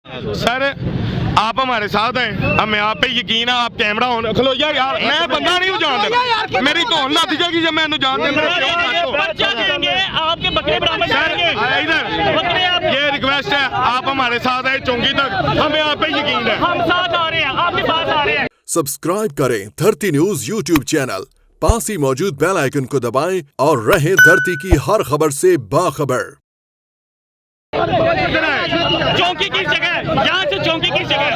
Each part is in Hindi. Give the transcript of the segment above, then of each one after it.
सर आप हमारे साथ हैं, हमें आप पे यकीन है। आप कैमरा ऑन खलो यार, मैं बंदा नहीं हूँ जानते, मेरी तो लग जाएगी जब मैं जानते आपके बकरे बरामद इधर। ये रिक्वेस्ट है, आप हमारे साथ हैं चौकी तक, हमें आप पे यकीन है, हम साथ आ रहे हैं, आपके पास आ रहे हैं। सब्सक्राइब करें धरती न्यूज यूट्यूब चैनल, पास ही मौजूद बेल आइकन को दबाएं और रहें धरती की हर खबर से बाखबर। चौकी किस जगह है? यहाँ से चौकी किस जगह है?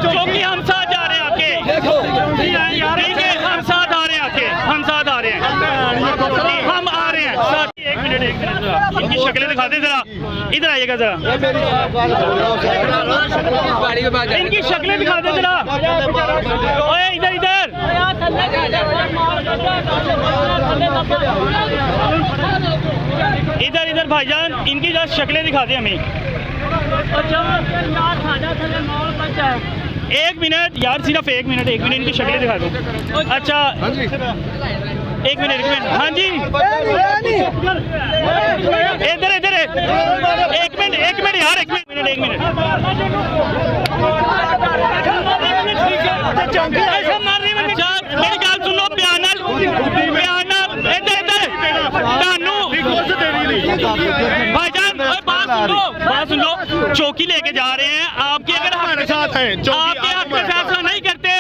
चौकी हम साथ जा रहे हैं आपके, हम साथ आ रहे हैं आपके, हम साथ आ रहे हैं, हम आ रहे हैं साथ। एक मिनट इनकी शक्लें दिखा दे जरा, इधर आइएगा जरा, इनकी शक्लें दिखा दे जरा, ओए इधर इधर इधर इधर भाईजान, इनकी जरा शक्लें दिखा दे हमें। एक मिनट यार, सिर्फ एक मिनट इनकी शक्लें दिखा दो। अच्छा एक मिनट हाँ जी, इधर इधर एक मिनट यार, एक मिनट मेरी गल सुनो, भाईजान बात सुन लो, चौकी लेके जा रहे हैं आपके, अगर हमारे साथ हैं आपके फैसला नहीं करते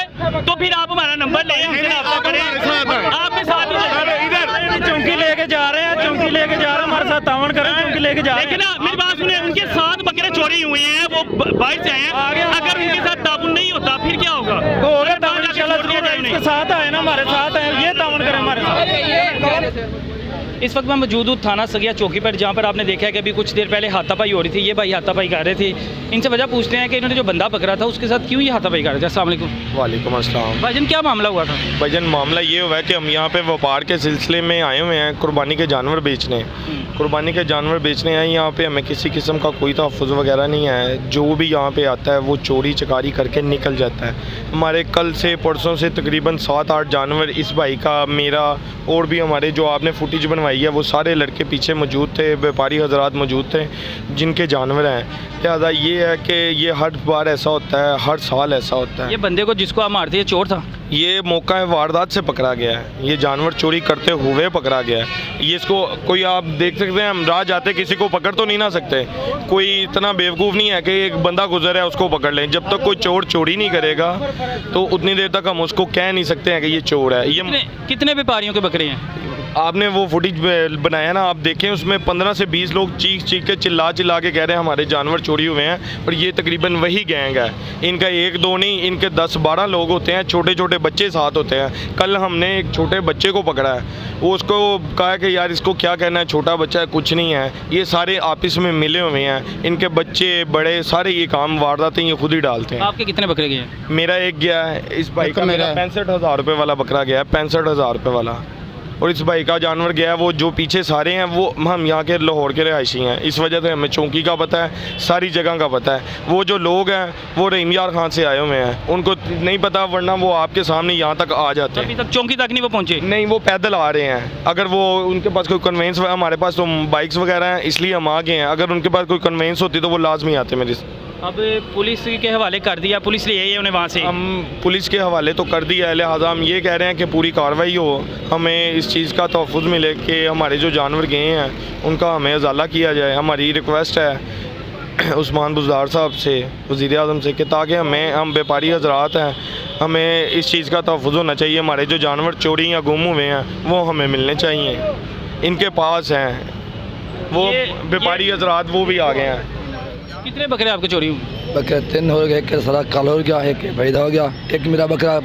तो फिर आप हमारा नंबर ले आपके साथ इधर चौकी लेके जा रहे हैं, हमारे साथ तावन करें, चौकी लेके जा रहे हैं ना। मेरी बात सुनिए, उनके 7 बकरे चोरी हुए हैं, वो 22 हैं, अगर उनके साथ तावन नहीं होता फिर क्या होगा? इसके साथ आए ना, हमारे साथ आए, ये तावन करें हमारे साथ। इस वक्त मैं मौजूद हूँ थाना सगिया चौकी पर, जहाँ पर आपने देखा है कि अभी कुछ देर पहले हाथापाई हो रही थी। ये भाई हाथापाई कर रहे थे, इनसे वजह पूछते हैं कि इन्होंने जो बंदा पकड़ा था उसके साथ क्यों ये हाथापाई कर रहे थे। अस्सलाम वालेकुम। वालेकुम अस्सलाम। भाईजान क्या मामला हुआ था? भाईजान मामला ये हुआ है कि हम यहाँ पे व्यापार के सिलसिले में आए हुए हैं, कुर्बानी के जानवर बेचने हैं। यहाँ पे हमें किसी किस्म का कोई तहफ़्फ़ुज़ वगैरह नहीं है, जो भी यहाँ पे आता है वो चोरी चकारी करके निकल जाता है। हमारे कल से परसों से तकरीबन 7-8 जानवर, इस भाई का, मेरा और भी हमारे जो आपने फुटेज बनवाई है वो सारे लड़के पीछे मौजूद थे, व्यापारी हजरात मौजूद थे जिनके जानवर हैं। लिहाजा ये है कि ये हर बार ऐसा होता है, हर साल ऐसा होता है। ये बंदे को जिसको आप मारते हैं चोर था? ये मौका है वारदात से पकड़ा गया है, ये जानवर चोरी करते हुए पकड़ा गया है। ये इसको कोई आप देख सकते हैं, हम राह जाते किसी को पकड़ तो नहीं ना सकते, कोई इतना बेवकूफ़ नहीं है कि एक बंदा गुजर है उसको पकड़ लें। जब तक कोई चोर चोरी नहीं करेगा तो उतनी देर तक हम उसको कह नहीं सकते हैं कि ये चोर है। ये कितने व्यापारियों के बकरे हैं? आपने वो फुटेज बनाया ना, आप देखें, उसमें 15 से 20 लोग चीख के चिल्ला के कह रहे हैं हमारे जानवर चोरी हुए हैं, और ये तकरीबन वही गैंग है। इनका 1-2 नहीं, इनके 10-12 लोग होते हैं, छोटे छोटे बच्चे साथ होते हैं। कल हमने एक छोटे बच्चे को पकड़ा है, वो उसको कहा कि यार इसको क्या कहना है, छोटा बच्चा है, कुछ नहीं है। ये सारे आपस में मिले हुए हैं, इनके बच्चे बड़े सारे ये काम वारदातें ये खुद ही डालते हैं। आपके कितने बकरे गए? मेरा एक गया है, इस भाई का मेरा 65,000 रुपये वाला बकरा गया है, 65,000 रुपये वाला। और इस भाई का जानवर गया है, वो जो पीछे सारे हैं वो हम यहाँ के लाहौर के रहायशी हैं, इस वजह से हमें चौकी का पता है, सारी जगह का पता है। वो जो लोग हैं वो रहीम यार खान से आए हुए हैं, उनको नहीं पता, वरना वो आपके सामने यहाँ तक आ जाते हैं। अभी तक चौकी तक नहीं वो पहुँचे? नहीं, वो पैदल आ रहे हैं। अगर वो उनके पास कोई कन्वेंस, हमारे पास तो बाइक्स वगैरह हैं इसलिए हम आ गए हैं, अगर उनके पास कोई कन्वेंस होती तो वो लाजमी आते मेरे। अब पुलिस के हवाले कर दिया, पुलिस ले आई है उन्हें वहाँ से? हम पुलिस के हवाले तो कर दिया है, लिहाजा हम ये कह रहे हैं कि पूरी कार्रवाई हो, हमें इस चीज़ का तहफ़्फ़ुज़ मिले कि हमारे जो जानवर गए हैं उनका हमें अजाला किया जाए। हमारी रिक्वेस्ट है उस्मान बुज़दार साहब से, वज़ीर आज़म से, कि ताकि हम व्यापारी हजरात हैं, हमें इस चीज़ का तहफ़्फ़ुज़ होना चाहिए। हमारे जो जानवर चोरी या गुम हुए हैं वो हमें मिलने चाहिए, इनके पास हैं वो व्यापारी हजरात, वो भी आ गए हैं। कितने बकरे आपके चोरी हुए? बकरे 3 हो गए, एक सारा काल हो गया, एक पैदा हो गया, एक मेरा बकरा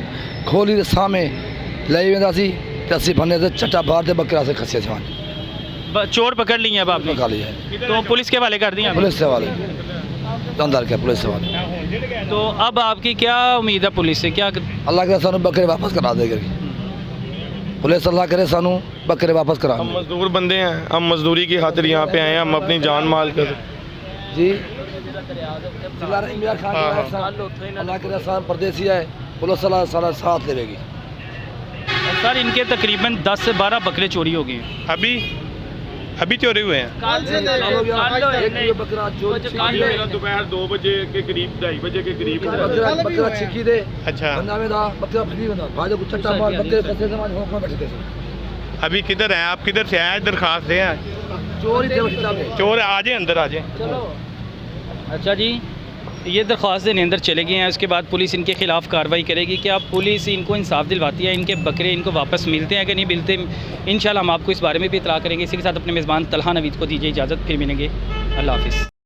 खोली सामे लाई वेंदा सी, 80 फन्ने से चट्टा बाहर से बकरा से खसे थे। चोर पकड़ लिए अब आपने? पकड़ लिया, तो पुलिस के हवाले कर दिया? पुलिस से हवाले अंदर क्या, पुलिस से हवाले। तो अब आपकी क्या उम्मीद है पुलिस से? क्या अल्लाह के सानू बकरे वापस करा देगा, पुलिस अल्लाह करे सानू बकरे वापस करा। हम मजदूर बंदे हैं, हम मजदूरी की खातिर यहाँ पे आए हैं, हम अपनी जान माल कर जी अल्लाह के साथ परदेसी है, पुलिस सारा साथ लेगी। सर इनके तकरीबन 10 से 12 बकरे चोरी हो गए हैं। अभी चोरी हुए हैं। बकरा चोर दोपहर 2 बजे के करीब 2:30 बजे के करीब बकरा छिकी दे अच्छा बंदा में दा बकरा फ्री बंदा भाजो कुछ चट्टा मार बकरे फंसे समाज होक में बैठे थे अभी किधर हैं आप? किधर से आए? दरखास्त दे आए? चोर ही थे बच्चा में चोर आ जाए, अंदर आ जाए। अच्छा जी, ये दरख्वास्त देने अंदर चले गए हैं। उसके बाद पुलिस इनके खिलाफ कार्रवाई करेगी। क्या पुलिस इनको इंसाफ दिलवाती है? इनके बकरे इनको वापस मिलते हैं कि नहीं मिलते? इंशाल्लाह हम आपको इस बारे में भी इतला करेंगे। इसी के साथ अपने मेज़बान तलहा नवीद को दीजिए इजाज़त, फिर मिलेंगे। अल्लाह हाफिज़।